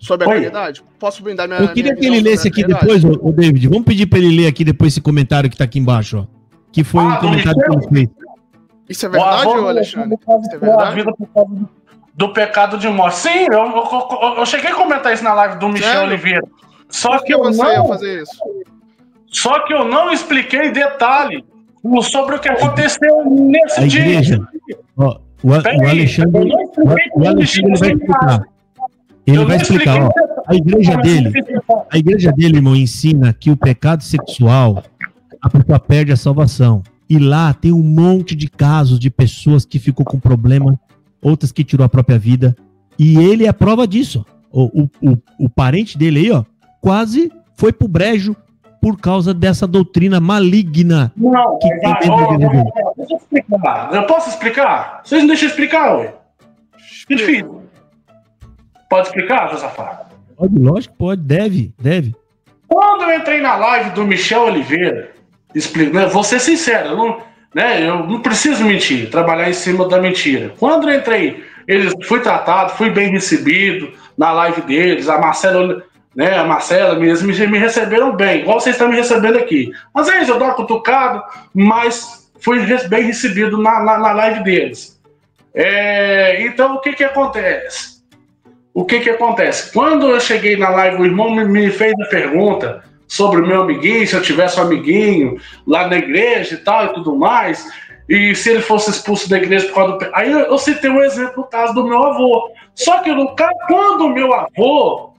sobre a caridade? Posso brindar minha... Eu queria que ele lesse aqui depois, ô David. Vamos pedir pra ele ler aqui depois esse comentário que tá aqui embaixo, ó. Que foi um comentário que ele fez. Isso é verdade, ô Alexandre? Isso é verdade? Do pecado de morte. Sim, eu cheguei a comentar isso na live do Michel Oliveira. Só que eu não ia fazer isso. Só que eu não expliquei em detalhe sobre o que aconteceu nesse dia. Ó, o Alexandre vai explicar. Ele vai explicar, ó. A igreja dele, irmão, ensina que o pecado sexual, a pessoa perde a salvação. E lá tem um monte de casos de pessoas que ficou com problema, outras que tirou a própria vida. E ele é a prova disso. O parente dele aí, ó, quase foi pro brejo por causa dessa doutrina maligna. Não, que tem deixa eu explicar. Eu posso explicar? Vocês não deixam eu explicar, ué? Difícil. Pode explicar, Josafá? Pode, lógico, pode. Deve. Quando eu entrei na live do Michel Oliveira, vou ser sincero, eu não preciso mentir, trabalhar em cima da mentira. Quando eu entrei, fui tratado, fui bem recebido na live deles, a Marcela mesmo, me receberam bem, igual vocês estão me recebendo aqui. Às vezes eu dou uma cutucada, mas fui bem recebido na live deles. Então, o que acontece? Quando eu cheguei na live, o irmão me fez a pergunta sobre o meu amiguinho, se eu tivesse um amiguinho lá na igreja e tal e tudo mais, e se ele fosse expulso da igreja por causa do... Aí eu citei um exemplo no caso do meu avô. Só que no caso, quando o meu avô,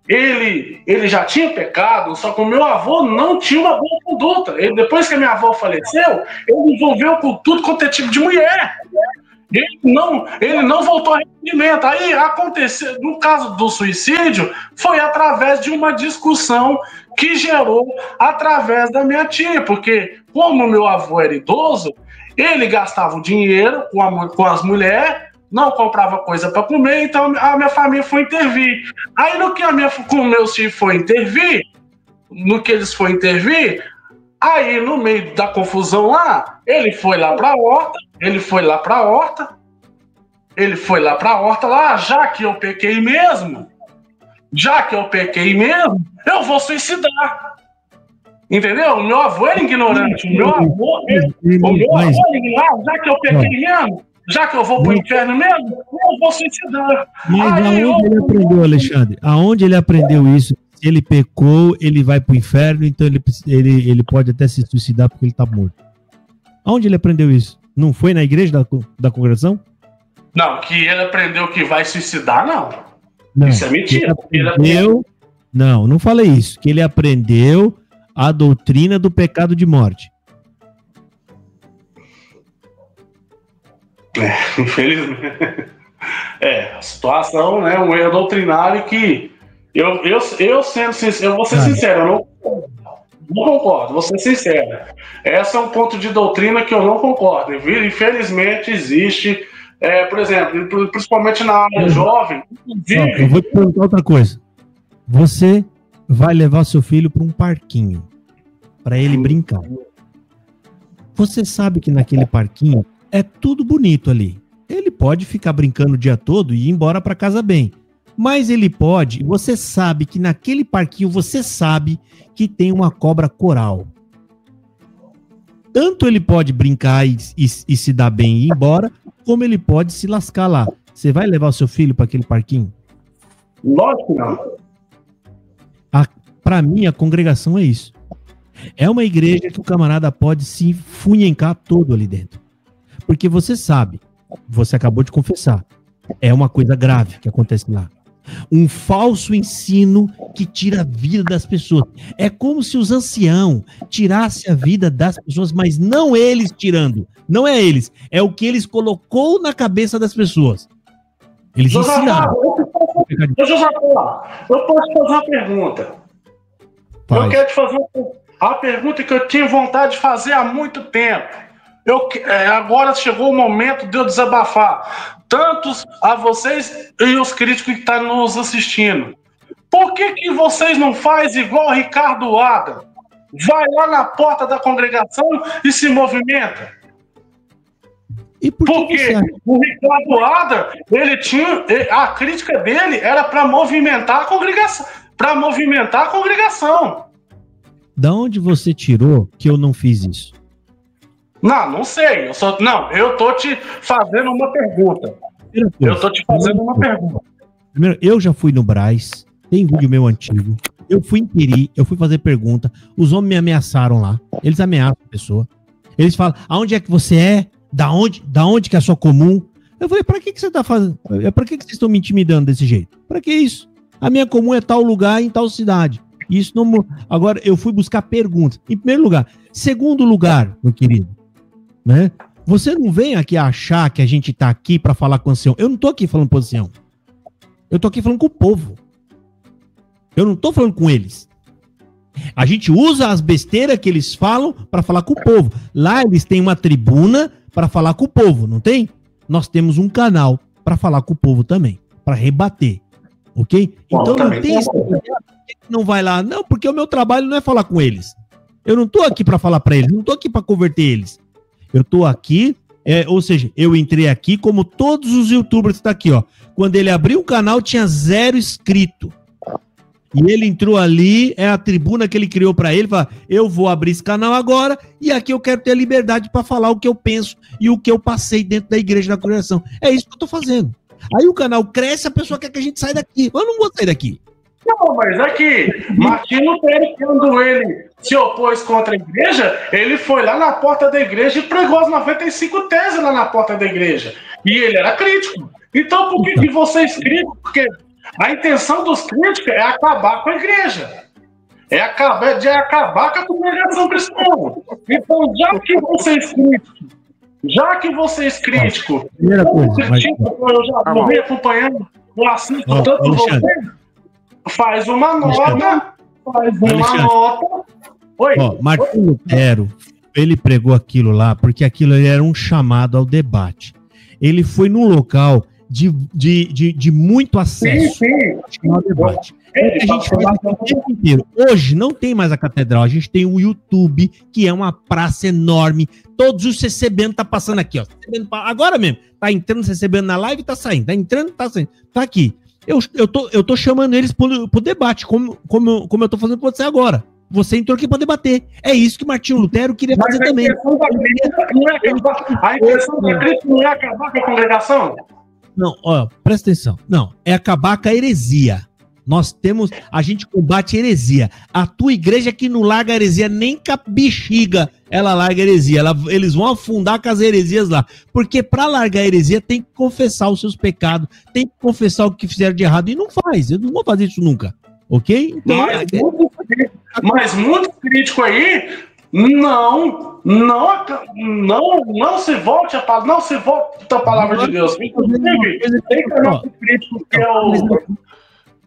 ele já tinha pecado, só que o meu avô não tinha uma boa conduta. Depois que a minha avó faleceu, ele envolveu com tudo quanto é tipo de mulher. Ele não voltou a arrependimento. Aí aconteceu, no caso do suicídio, foi através de uma discussão que gerou através da minha tia, porque como meu avô era idoso, ele gastava o dinheiro com as mulheres, não comprava coisa para comer, então a minha família foi intervir. Aí no que com meus filhos foi intervir, aí no meio da confusão lá, ele foi lá para a horta lá, já que eu pequei mesmo, eu vou suicidar. Entendeu? O meu avô era ignorante. O meu avô era ignorante. Já que eu pequei mesmo, já que eu vou pro inferno mesmo, eu vou suicidar. Mas aonde ele aprendeu, Alexandre? Aonde ele aprendeu isso? Se ele pecou, ele vai pro inferno, então ele pode até se suicidar porque ele tá morto. Aonde ele aprendeu isso? Não foi na igreja da congregação? Não, que ele aprendeu que vai suicidar, não. Isso é mentira. Não falei isso. Que ele aprendeu a doutrina do pecado de morte. Infelizmente. A situação, né? Um erro doutrinário que eu sendo sincero, eu vou ser sincero, eu não concordo, vou ser sincero. Esse é um ponto de doutrina que eu não concordo. Infelizmente existe, por exemplo, principalmente na área jovem. Eu vou te perguntar outra coisa. Você vai levar seu filho para um parquinho para ele brincar. Você sabe que naquele parquinho é tudo bonito ali. Ele pode ficar brincando o dia todo e ir embora para casa bem. Mas ele pode, você sabe que naquele parquinho, você sabe que tem uma cobra coral. Tanto ele pode brincar e se dar bem e ir embora, como ele pode se lascar lá. Você vai levar o seu filho para aquele parquinho? Lógico que não. Para mim, a congregação é isso. É uma igreja que o camarada pode se funhencar todo ali dentro. Porque você sabe, você acabou de confessar, é uma coisa grave que acontece lá. Um falso ensino que tira a vida das pessoas. É como se os anciãos tirassem a vida das pessoas, mas não eles tirando. Não é eles. É o que eles colocou na cabeça das pessoas. Eles ensinaram. Eu posso te fazer uma pergunta. Eu quero te fazer a pergunta que eu tinha vontade de fazer há muito tempo. Agora chegou o momento de eu desabafar. Tantos a vocês e os críticos que estão nos assistindo. Por que vocês não fazem igual o Ricardo Adam? Vai lá na porta da congregação e se movimenta. E porque o Ricardo Adler, ele tinha. A crítica dele era para movimentar a congregação. Da onde você tirou que eu não fiz isso? Não sei. Eu tô te fazendo uma pergunta. Primeiro, eu já fui no Brás, tem vídeo meu antigo. Eu fui inquirir, eu fui fazer pergunta. Os homens me ameaçaram lá. Eles ameaçam a pessoa. Eles falam, aonde é que você é? Da onde que é a sua comum? Eu falei, pra que você tá fazendo? Pra que vocês estão me intimidando desse jeito? Pra que isso? A minha comum é tal lugar em tal cidade. Isso não. Agora, eu fui buscar perguntas. Em primeiro lugar. Segundo lugar, meu querido, né? Você não vem aqui achar que a gente tá aqui pra falar com o ancião. Eu não tô aqui falando com o ancião. Eu tô aqui falando com o povo. Eu não tô falando com eles. A gente usa as besteiras que eles falam para falar com o povo. Lá eles têm uma tribuna para falar com o povo, não tem? Nós temos um canal para falar com o povo também, para rebater, ok? Então não tem esse não vai lá, não, porque o meu trabalho não é falar com eles. Eu não tô aqui para falar para eles, não tô aqui para converter eles. Eu tô aqui, ou seja, eu entrei aqui como todos os youtubers que estão aqui, ó. Quando ele abriu o canal tinha 0 inscrito. E ele entrou ali, é a tribuna que ele criou pra ele, fala, eu vou abrir esse canal agora e aqui eu quero ter a liberdade pra falar o que eu penso e o que eu passei dentro da igreja da congregação. É isso que eu tô fazendo. Aí o canal cresce, a pessoa quer que a gente saia daqui. Eu não vou sair daqui. Não, mas aqui, Martinho Lutero, quando ele se opôs contra a igreja, ele foi lá na porta da igreja e pregou as 95 teses lá na porta da igreja. E ele era crítico. Então por que vocês críticos? Porque a intenção dos críticos é acabar com a igreja. É acabar com a congregação cristã. Então, já que vocês críticos, primeira coisa, eu já morri acompanhando o assunto tanto vocês, faz uma nota. Oi. Martinho Lutero, ele pregou aquilo lá porque aquilo era um chamado ao debate. Ele foi num local de muito acesso. Sim. Ao debate. A gente faz o tempo inteiro. Hoje não tem mais a catedral, a gente tem o YouTube, que é uma praça enorme. Todos os CCBN tá passando aqui, ó. Agora mesmo, tá entrando CCBN na live e tá saindo. Tá entrando, tá saindo. Tá aqui. Eu tô chamando eles pro debate, como eu tô fazendo com você agora. Você entrou aqui para debater. É isso que Martinho Lutero queria fazer também. A intenção da crítica não é acabar com a congregação? Não, ó, presta atenção. Não, é acabar com a heresia. A gente combate heresia. A tua igreja que não larga a heresia, nem com a bexiga ela larga a heresia. Eles vão afundar com as heresias lá. Porque para largar a heresia tem que confessar os seus pecados, tem que confessar o que fizeram de errado. E não faz, eu não vou fazer isso nunca. Ok? Então, mas muito crítico aí não se volte a palavra de Deus. Inclusive, tem canal crítico que é o...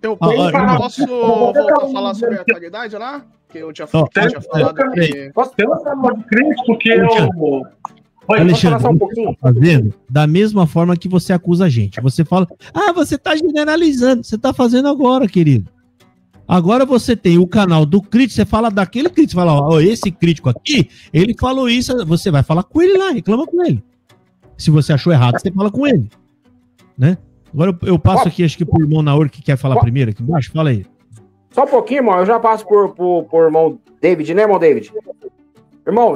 Eu posso voltar a falar sobre a caridade lá? Que eu tinha falado que... Tem um canal crítico que é o... Alexandre, você tá fazendo da mesma forma que você acusa a gente. Você fala, você tá generalizando. Você tá fazendo agora, querido. Agora você tem o canal do crítico, você fala daquele crítico, você fala, esse crítico aqui, ele falou isso, você vai falar com ele lá, reclama com ele. Se você achou errado, você fala com ele, né? Agora eu passo aqui, acho que pro irmão Naor, que quer falar primeiro aqui embaixo, fala aí. Só um pouquinho, irmão, eu já passo por irmão David, né, irmão David? Irmão,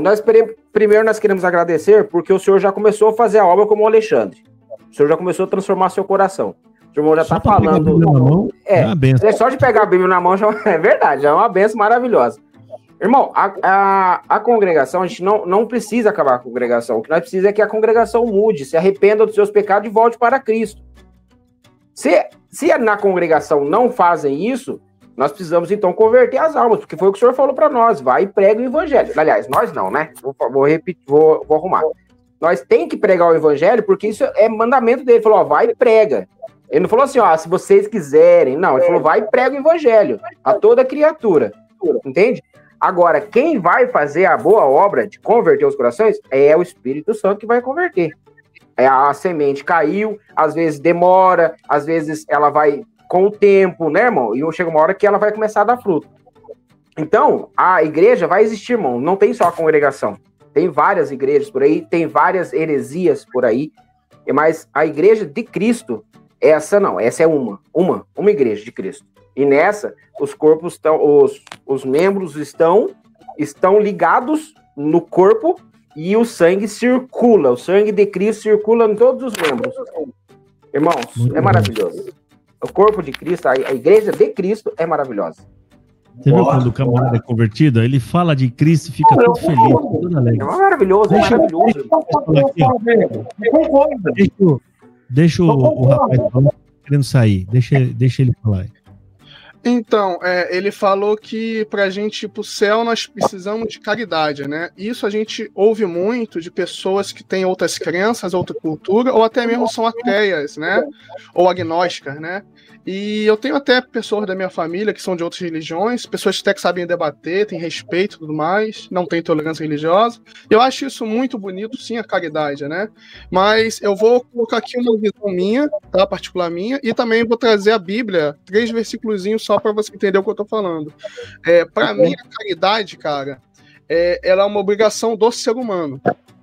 primeiro nós queremos agradecer, porque o senhor já começou a fazer a obra como o Alexandre. O senhor já começou a transformar seu coração. O irmão já está falando. É só de pegar a Bíblia na mão, já, é verdade, já é uma benção maravilhosa. Irmão, a congregação, a gente não precisa acabar com a congregação. O que nós precisamos é que a congregação mude, se arrependa dos seus pecados e volte para Cristo. Se na congregação não fazem isso, nós precisamos então converter as almas, porque foi o que o senhor falou para nós, vai e prega o evangelho. Aliás, nós não, né? Vou repetir, vou arrumar. Nós tem que pregar o evangelho, porque isso é mandamento dele. Ele falou, vai e prega. Ele não falou assim, se vocês quiserem. Não, ele falou, vai e prega o evangelho a toda criatura. Entende? Agora, quem vai fazer a boa obra de converter os corações é o Espírito Santo que vai converter. A semente caiu, às vezes demora, às vezes ela vai com o tempo, né, irmão? E chega uma hora que ela vai começar a dar fruto. Então, a igreja vai existir, irmão. Não tem só a congregação. Tem várias igrejas por aí, tem várias heresias por aí, mas a igreja de Cristo, essa não, essa é uma igreja de Cristo. E nessa, os corpos estão, os membros estão ligados no corpo e o sangue circula, o sangue de Cristo circula em todos os membros. Irmãos, é maravilhoso. O corpo de Cristo, a igreja de Cristo é maravilhosa. Você viu quando o camarada é convertido? Ele fala de Cristo e fica todo feliz, todo alegre. É maravilhoso, é maravilhoso. Deixa o rapaz falar, querendo sair. Deixa ele falar aí. Então, ele falou que pra gente ir pro céu nós precisamos de caridade, né? Isso a gente ouve muito de pessoas que têm outras crenças, outra cultura, ou até mesmo são ateias, né? Ou agnósticas, né? E eu tenho até pessoas da minha família que são de outras religiões, pessoas até que sabem debater, têm respeito e tudo mais, não tem intolerância religiosa. Eu acho isso muito bonito, sim, a caridade, né? Mas eu vou colocar aqui uma visão minha, tá? Particular minha, e também vou trazer a Bíblia, 3 versículozinhos só para você entender o que eu tô falando. Para mim, a caridade, cara, ela é uma obrigação do ser humano.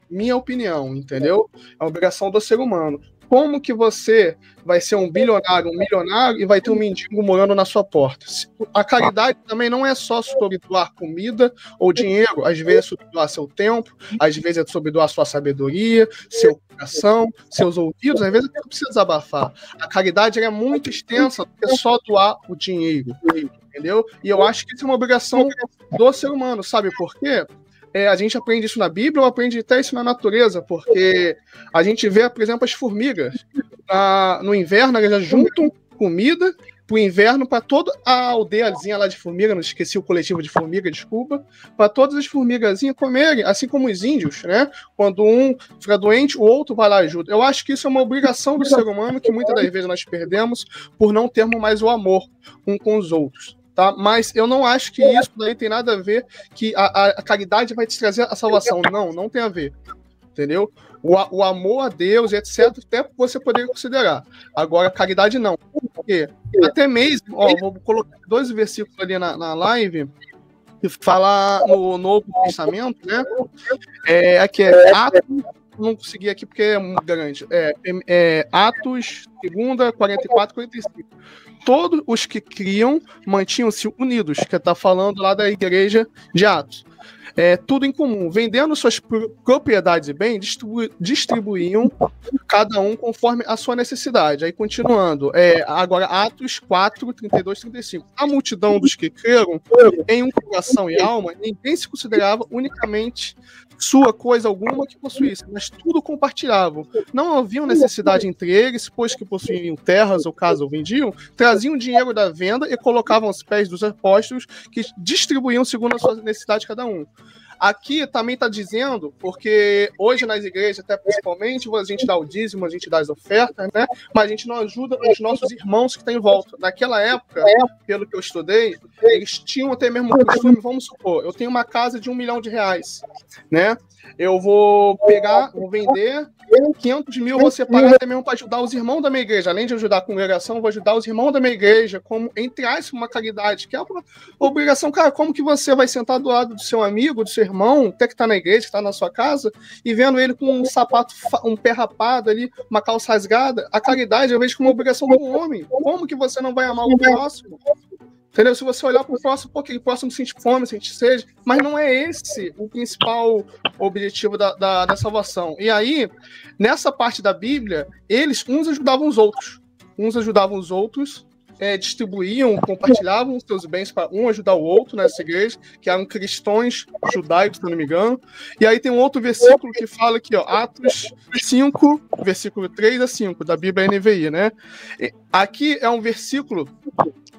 Minha opinião, entendeu? É uma obrigação do ser humano. Como que você vai ser um bilionário, um milionário e vai ter um mendigo morando na sua porta? A caridade também não é só sobre doar comida ou dinheiro, às vezes é sobre doar seu tempo, às vezes é sobre doar sua sabedoria, seu coração, seus ouvidos, às vezes você precisa desabafar. A caridade é muito extensa do que só doar o dinheiro, entendeu? E eu acho que isso é uma obrigação do ser humano, sabe por quê? A gente aprende isso na Bíblia ou aprende até isso na natureza, porque a gente vê, por exemplo, as formigas. No inverno, elas já juntam comida pro inverno para toda a aldeiazinha lá de formiga, não esqueci o coletivo de formiga, desculpa, para todas as formigazinhas comerem, assim como os índios, né? Quando um fica doente, o outro vai lá e ajuda. Eu acho que isso é uma obrigação do ser humano que muitas das vezes nós perdemos por não termos mais o amor um com os outros. Tá? Mas eu não acho que isso daí tem nada a ver que a caridade vai te trazer a salvação. Não tem a ver. Entendeu? O amor a Deus, etc., até você poderia considerar. Agora, a caridade não. Por quê? Até mesmo, vou colocar 2 versículos ali na live, que fala no Novo Testamento, né? Aqui é Atos, não consegui aqui porque é muito grande. Atos 2, 44, 45. Todos os que criam mantinham-se unidos, que está falando lá da igreja de Atos. Tudo em comum. Vendendo suas propriedades e bens, distribuíam cada um conforme a sua necessidade. Aí, continuando. Agora, Atos 4, 32, 35. A multidão dos que creram em um coração e alma, ninguém se considerava unicamente sua coisa alguma que possuísse, mas tudo compartilhavam. Não haviam necessidade entre eles, pois que possuíam terras ou casas ou vendiam, traziam dinheiro da venda e colocavam aos pés dos apóstolos, que distribuíam segundo a sua necessidade cada um. Aqui também está dizendo, porque hoje nas igrejas, até principalmente, a gente dá o dízimo, a gente dá as ofertas, né? Mas a gente não ajuda os nossos irmãos que estão em volta. Naquela época, pelo que eu estudei, eles tinham até mesmo o costume, vamos supor, eu tenho uma casa de R$1 milhão, né? Eu vou pegar, vou vender 500 mil, vou separar até mesmo para ajudar os irmãos da minha igreja. Além de ajudar a congregação, vou ajudar os irmãos da minha igreja, como, entre aspas, uma caridade, que é uma obrigação. Cara, como que você vai sentar do lado do seu amigo, do seu irmão, até que está na igreja, que está na sua casa, e vendo ele com um sapato, um pé rapado ali, uma calça rasgada? A caridade eu vejo como uma obrigação do homem. Como que você não vai amar o próximo? Entendeu? Se você olhar para o próximo, pô, que o próximo sente fome, sente sede, mas não é esse o principal objetivo da salvação. E aí, nessa parte da Bíblia, uns ajudavam os outros, distribuíam, compartilhavam os seus bens para um ajudar o outro nessa igreja, que eram cristãos judaicos, se não me engano. E aí tem um outro versículo que fala aqui, Atos 5, versículo 3 a 5, da Bíblia NVI, né? Aqui é um versículo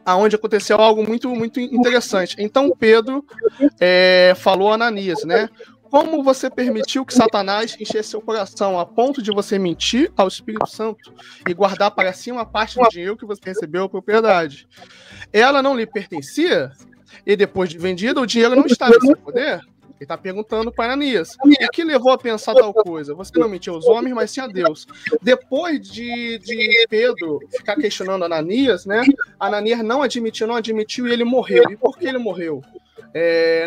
aonde aconteceu algo muito, muito interessante. Então Pedro falou a Ananias, né? Como você permitiu que Satanás enchesse seu coração a ponto de você mentir ao Espírito Santo e guardar para si uma parte do dinheiro que você recebeu a propriedade? Ela não lhe pertencia? E depois de vendida, o dinheiro não estava em seu poder? Ele está perguntando para Ananias. O que levou a pensar tal coisa? Você não mentiu aos homens, mas sim a Deus. Depois de Pedro ficar questionando Ananias, né? Ananias não admitiu e ele morreu. E por que ele morreu?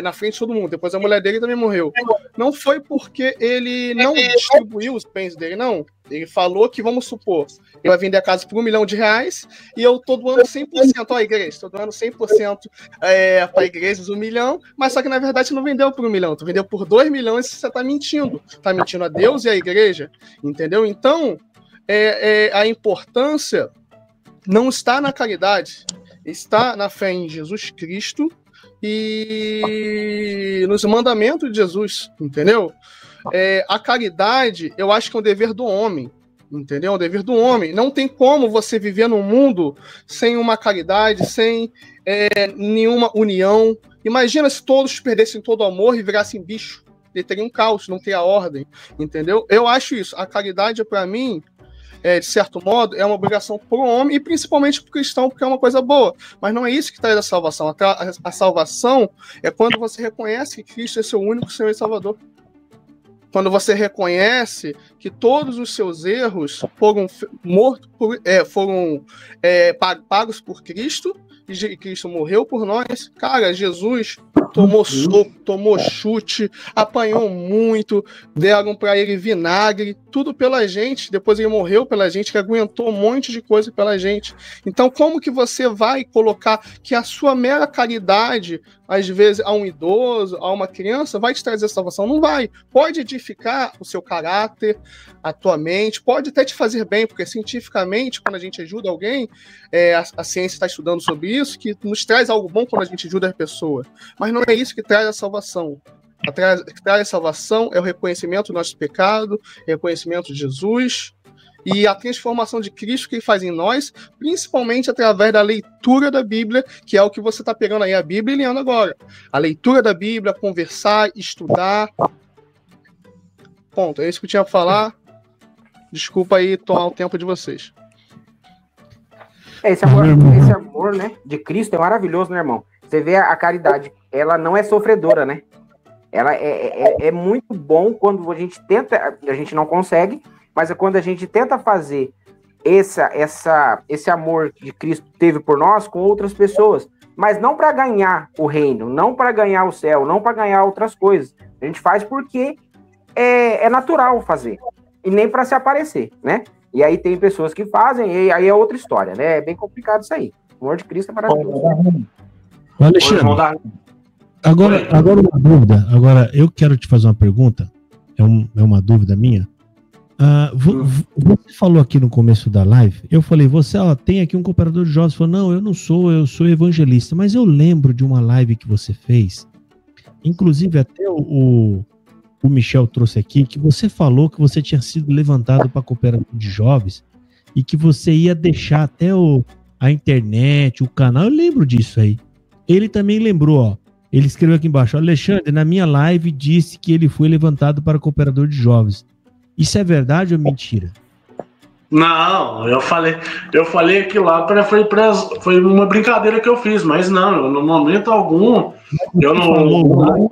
na frente de todo mundo. Depois a mulher dele também morreu. Não foi porque ele não distribuiu os bens dele, não. Ele falou que, vamos supor, ele vai vender a casa por R$1 milhão e eu tô doando 100%. Ó, a igreja, tô doando 100% para a igreja, 1 milhão, mas só que na verdade você não vendeu por 1 milhão, tu vendeu por 2 milhões e você tá mentindo. Tá mentindo a Deus e a igreja, entendeu? Então, a importância não está na caridade, está na fé em Jesus Cristo e nos mandamentos de Jesus, entendeu? A caridade, eu acho que é um dever do homem, entendeu? É um dever do homem. Não tem como você viver num mundo sem uma caridade, sem nenhuma união. Imagina se todos perdessem todo o amor e virassem bicho. Ele teria um caos, não teria ordem, entendeu? Eu acho isso. A caridade, para mim, de certo modo, é uma obrigação para o homem e principalmente para o cristão, porque é uma coisa boa. Mas não é isso que traz a salvação. A salvação é quando você reconhece que Cristo é seu único Senhor e Salvador. Quando você reconhece que todos os seus erros foram pagos por Cristo, e Cristo morreu por nós. Cara, Jesus tomou soco, tomou chute, apanhou muito, deram para ele vinagre, tudo pela gente. Depois ele morreu pela gente, que aguentou um monte de coisa pela gente. Então, como que você vai colocar que a sua mera caridade, às vezes, a um idoso, a uma criança, vai te trazer salvação? Não vai. Pode edificar o seu caráter, a tua mente, pode até te fazer bem, porque cientificamente, quando a gente ajuda alguém, a ciência está estudando sobre isso, que nos traz algo bom quando a gente ajuda a pessoa. Mas não é isso que traz a salvação. O que traz a salvação é o reconhecimento do nosso pecado, o reconhecimento de Jesus e a transformação de Cristo que ele faz em nós, principalmente através da leitura da Bíblia, que é o que você está pegando aí a Bíblia e lendo agora. A leitura da Bíblia, conversar, estudar. Ponto. É isso que eu tinha para falar. Desculpa aí tomar o tempo de vocês. Esse amor, né, de Cristo é maravilhoso, né, irmão? Você vê a caridade, ela não é sofredora, né? Ela é muito bom quando a gente tenta, a gente não consegue, mas é quando a gente tenta fazer esse amor que Cristo teve por nós com outras pessoas, mas não para ganhar o reino, não para ganhar o céu, não para ganhar outras coisas. A gente faz porque é natural fazer, e nem para se aparecer, né? E aí tem pessoas que fazem, e aí é outra história, né? É bem complicado isso aí. O amor de Cristo é maravilhoso. Alexandre, agora uma dúvida. Agora, eu quero te fazer uma pergunta. É uma dúvida minha. Você falou aqui no começo da live, eu falei, você tem aqui um cooperador de jovens. Você falou, não, eu não sou, eu sou evangelista. Mas eu lembro de uma live que você fez, inclusive até o Michel trouxe aqui, que você falou que você tinha sido levantado para cooperador de jovens e que você ia deixar até a internet, o canal. Eu lembro disso aí. Ele também lembrou, ó. Ele escreveu aqui embaixo, Alexandre, na minha live disse que ele foi levantado para cooperador de jovens. Isso é verdade ou mentira? Não, eu falei aquilo lá, foi uma brincadeira que eu fiz, mas não, no momento algum, eu não...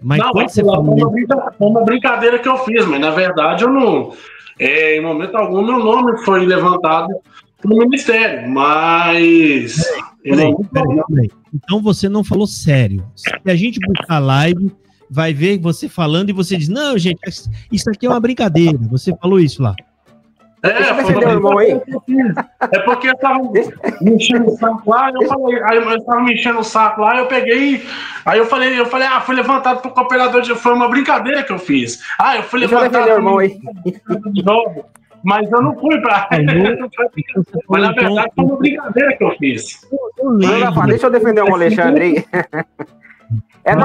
Mas não, quando você falou... Foi uma brincadeira que eu fiz, mas na verdade eu não... em momento algum meu nome foi levantado para o ministério, mas... Peraí. Então você não falou sério. Se a gente buscar a live, vai ver você falando e você diz, não, gente, isso aqui é uma brincadeira. Você falou isso lá. É porque eu tava me enchendo o saco lá, eu tava me enchendo o saco lá, eu peguei, aí eu falei, fui levantado pro cooperador de... Foi uma brincadeira que eu fiz. Eu fui levantado de novo, mas eu não fui pra... Mas na verdade foi uma brincadeira que eu fiz. Deixa eu defender o Alexandre aí.